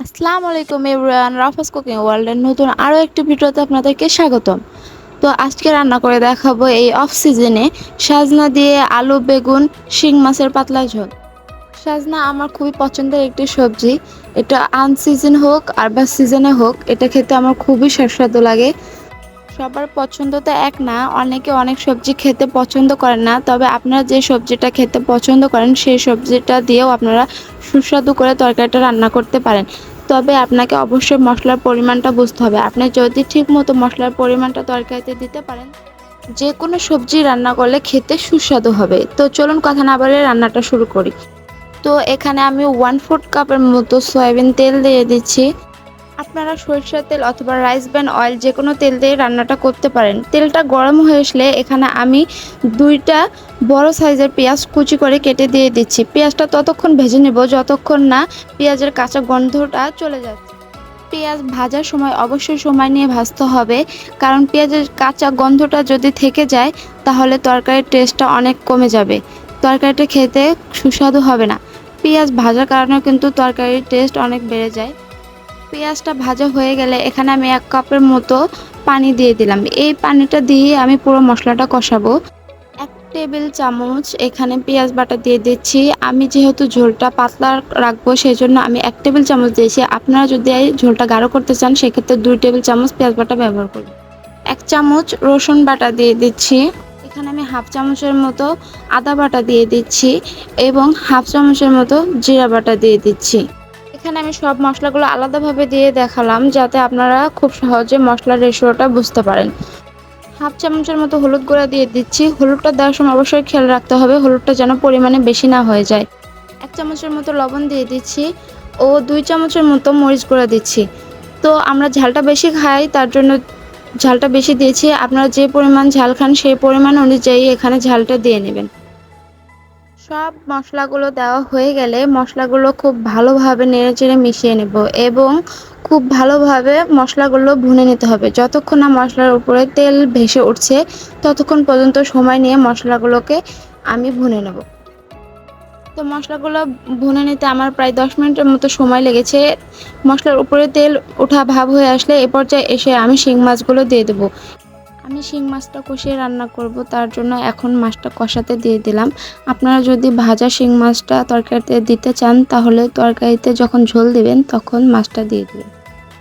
আসসালামু আলাইকুম everyone, Rufus cooking ওয়ার্ল্ডের নতুন আরও একটি ভিডিওতে আপনাদেরকে স্বাগতম। তো আজকে রান্না করে দেখাবো এই অফ সিজনে সাজনা দিয়ে আলু বেগুন শিং মাছের পাতলা ঝোল। সাজনা আমার খুবই পছন্দের একটি সবজি। এটা আনসিজন হোক আর বা সিজনে হোক, এটা খেতে আমার খুবই সুস্বাদু লাগে। সবার পছন্দ তো এক না, অনেকে অনেক সবজি খেতে পছন্দ করেন না, তবে আপনারা যে সবজিটা খেতে পছন্দ করেন সেই সবজিটা দিয়েও আপনারা সুস্বাদু করে তরকারিটা রান্না করতে পারেন। তবে আপনাকে অবশ্যই মশলার পরিমাণটা বুঝতে হবে। আপনি যদি ঠিক মতো মশলার পরিমাণটা তরকারিতে দিতে পারেন, যে কোনো সবজি রান্না করলে খেতে সুস্বাদু হবে। তো চলুন কথা না বলে রান্নাটা শুরু করি। তো এখানে আমি 1/4 কাপের মতো সয়াবিন তেল দিয়ে দিচ্ছি। আপনারা সরিষার তেল অথবা রাইস ব্র্যান অয়েল যে কোনো তেল দিয়ে রান্নাটা করতে পারেন। তেলটা গরম হয়ে আসলে এখানে আমি 2টা বড় সাইজের পেঁয়াজ কুচি করে কেটে দিয়ে দিচ্ছি। পেঁয়াজটা ততক্ষণ ভেজে নেব যতক্ষণ না পেঁয়াজের কাঁচা গন্ধটা চলে যাচ্ছে। পেঁয়াজ ভাজার সময় অবশ্যই সময় নিয়ে ভাজতে হবে, কারণ পেঁয়াজের কাঁচা গন্ধটা যদি থেকে যায় তাহলে তরকারির টেস্টটা অনেক কমে যাবে, তরকারিটা খেতে সুস্বাদু হবে না। পেঁয়াজ ভাজার কারণে কিন্তু তরকারির টেস্ট অনেক বেড়ে যায়। পেঁয়াজটা ভাজা হয়ে গেলে এখানে আমি 1 কাপের মতো পানি দিয়ে দিলাম। এই পানিটা দিয়ে আমি পুরো মশলাটা কষাবো। 1 টেবিল চামচ এখানে পেঁয়াজ বাটা দিয়ে দিচ্ছি। আমি যেহেতু ঝোলটা পাতলা রাখবো সেজন্য আমি 1 টেবিল চামচ দিয়েছি। আপনারা যদি ঝোলটা গাঢ় করতে চান সেক্ষেত্রে 2 টেবিল চামচ পেঁয়াজ বাটা ব্যবহার করবেন। 1 চামচ রসুন বাটা দিয়ে দিচ্ছি। এখানে আমি হাফ চামচের মতো আদা বাটা দিয়ে দিচ্ছি এবং হাফ চামচের মতো জিরা বাটা দিয়ে দিচ্ছি। এখানে আমি সব মশলাগুলো আলাদাভাবে দিয়ে দেখালাম যাতে আপনারা খুব সহজে মশলার রেশিওটা বুঝতে পারেন। হাফ চামচের মতো হলুদ গুঁড়া দিয়ে দিচ্ছি। হলুদটা দেওয়ার সময় অবশ্যই খেয়াল রাখতে হবে হলুদটা যেন পরিমাণে বেশি না হয়ে যায়। 1 চামচের মতো লবণ দিয়ে দিচ্ছি ও 2 চামচের মতো মরিচ গুঁড়া দিচ্ছি। তো আমরা ঝালটা বেশি খাই, তার জন্য ঝালটা বেশি দিয়েছি। আপনারা যে পরিমাণ ঝাল খান সেই পরিমাণ অনুযায়ী এখানে ঝালটা দিয়ে নেবেন। সব মশলাগুলো দেওয়া হয়ে গেলে মশলাগুলো খুব ভালোভাবে নেড়েচেড়ে মিশিয়ে নেব এবং খুব ভালোভাবে মশলাগুলো ভুনে নিতে হবে। যতক্ষণ না মশলার উপরে তেল ভেসে উঠছে ততক্ষণ পর্যন্ত সময় নিয়ে মশলাগুলোকে আমি ভুনে নেব। তো মশলাগুলো ভুনে নিতে আমার প্রায় 10 মিনিটের মতো সময় লেগেছে। মশলার উপরে তেল ওঠা ভাব হয়ে আসলে এ পর্যায়ে এসে আমি শিং মাছগুলো দিয়ে দেবো। আমি শিং মাছটা কষিয়ে রান্না করব, তার জন্য এখন মাছটা কষাতে দিয়ে দিলাম। আপনারা যদি ভাজা শিং মাছটা তরকারিতে দিতে চান তাহলে তরকারিতে যখন ঝোল দিবেন তখন মাছটা দিয়ে দিবেন।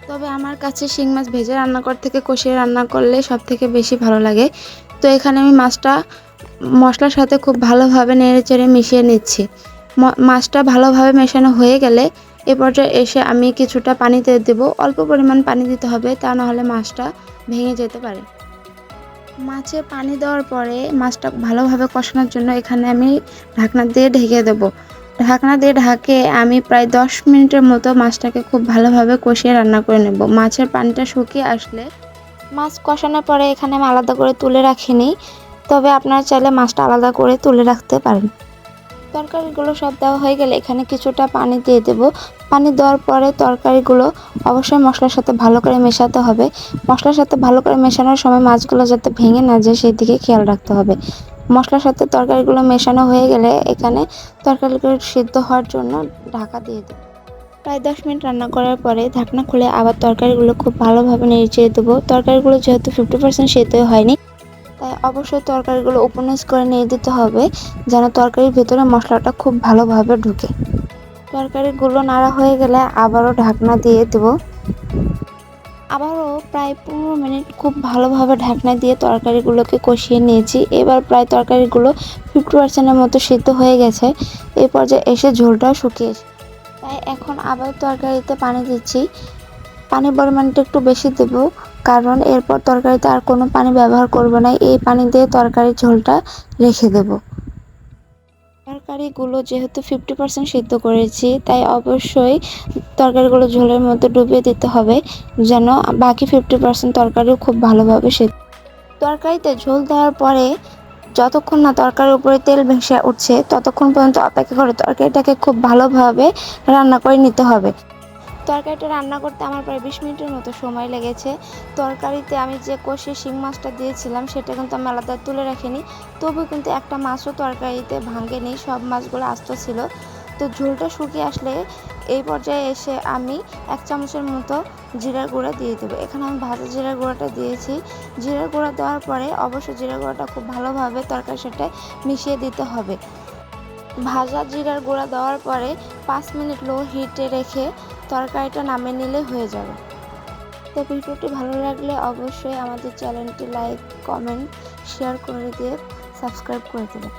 তবে আমার কাছে শিং মাছ ভেজে রান্না করার থেকে কষিয়ে রান্না করলে সবথেকে বেশি ভালো লাগে। তো এখানে আমি মাছটা মশলার সাথে খুব ভালোভাবে নেড়েচেড়ে মিশিয়ে নিচ্ছি। মাছটা ভালোভাবে মেশানো হয়ে গেলে এ পর্যায়ে এসে আমি কিছুটা পানি দিয়ে দেবো। অল্প পরিমাণ পানি দিতে হবে, তা নাহলে মাছটা ভেঙে যেতে পারে। মাছে পানি দেওয়ার পরে মাছটা ভালোভাবে কষানোর জন্য এখানে আমি ঢাকনা দিয়ে ঢেকে দেবো। ঢাকনা দিয়ে ঢাকে আমি প্রায় 10 মিনিটের মতো মাছটাকে খুব ভালোভাবে কষিয়ে রান্না করে নেব। মাছের পানিটা শুকিয়ে আসলে মাছ কষানোর পরে এখানে আমি আলাদা করে তুলে রাখিনি, তবে আপনারা চাইলে মাছটা আলাদা করে তুলে রাখতে পারেন। তরকারিগুলো সব দেওয়া হয়ে গেলে এখানে কিছুটা পানি দিয়ে দেব। পানি দেওয়ার পরে তরকারিগুলো অবশ্যই মশলার সাথে ভালো করে মেশাতে হবে। মশলার সাথে ভালো করে মেশানোর সময় মাছগুলো যাতে ভেঙে না যায় সেই দিকে খেয়াল রাখতে হবে। মশলার সাথে তরকারিগুলো মেশানো হয়ে গেলে এখানে তরকারিগুলো সিদ্ধ হওয়ার জন্য ঢাকা দিয়ে দেব। প্রায় 10 মিনিট রান্না করার পরে ঢাকনা খুলে আবার তরকারিগুলো খুব ভালোভাবে নেড়েচেড়ে দেবো। তরকারিগুলো যেহেতু 50% সেদ্ধ হয়নি, তাই অবশ্যই তরকারিগুলো উপনিচ করে নিয়ে দিতে হবে যেন তরকারির ভেতরে মশলাটা খুব ভালোভাবে ঢুকে। তরকারিগুলো নাড়া হয়ে গেলে আবারও ঢাকনা দিয়ে দেব। আবারও প্রায় 15 মিনিট খুব ভালোভাবে ঢাকনা দিয়ে তরকারিগুলোকে কষিয়ে নিয়েছি। এবার প্রায় তরকারিগুলো 50%-এর মতো সিদ্ধ হয়ে গেছে। এই পর্যায়ে এসে ঝোলটাও শুকিয়েছে, তাই এখন আবার তরকারিতে পানি দিচ্ছি। পানির পরিমাণটা একটু বেশি দেব, কারণ এরপর তরকারিতে আর কোনো পানি ব্যবহার করব না। এই পানি দিয়ে তরকারির ঝোলটা রেখে দেব। তরকারিগুলো যেহেতু 50% সিদ্ধ করেছি, তাই অবশ্যই তরকারিগুলো ঝোলের মধ্যে ডুবিয়ে দিতে হবে যেন বাকি 50% তরকারিও খুব ভালোভাবে সিদ্ধ। তরকারিতে ঝোল দেওয়ার পরে যতক্ষণ না তরকারির উপরে তেল ভেসে উঠছে ততক্ষণ পর্যন্ত অপেক্ষা করে তরকারিটাকে খুব ভালোভাবে রান্না করে নিতে হবে। তরকারিটা রান্না করতে আমার প্রায় 20 মিনিটের মতো সময় লেগেছে। তরকারিতে আমি যে কষে শিং মাছটা দিয়েছিলাম সেটা কিন্তু আমি আলাদা তুলে রাখিনি, তবু কিন্তু একটা মাছও তরকারিতে ভাঙেনি, সব মাছগুলো আস্ত ছিল। তো ঝোলটা শুকিয়ে আসলে এই পর্যায়ে এসে আমি 1 চামচের মতো জিরার গুঁড়া দিয়ে দেবো। এখানে আমি ভাজা জিরার গুঁড়াটা দিয়েছি। জিরার গুঁড়া দেওয়ার পরে অবশ্যই জিরার গুঁড়াটা খুব ভালোভাবে তরকারির সাথে মিশিয়ে দিতে হবে। ভাজা জিরার গুঁড়া দেওয়ার পরে 5 মিনিট লো হিটে রেখে তরকারিটা নামিয়ে নিলে হয়ে যাবে। তো ভিডিওটি ভালো লাগলে অবশ্যই আমাদের চ্যানেলটি লাইক, কমেন্ট, শেয়ার করে দিয়ে সাবস্ক্রাইব করে দেবেন।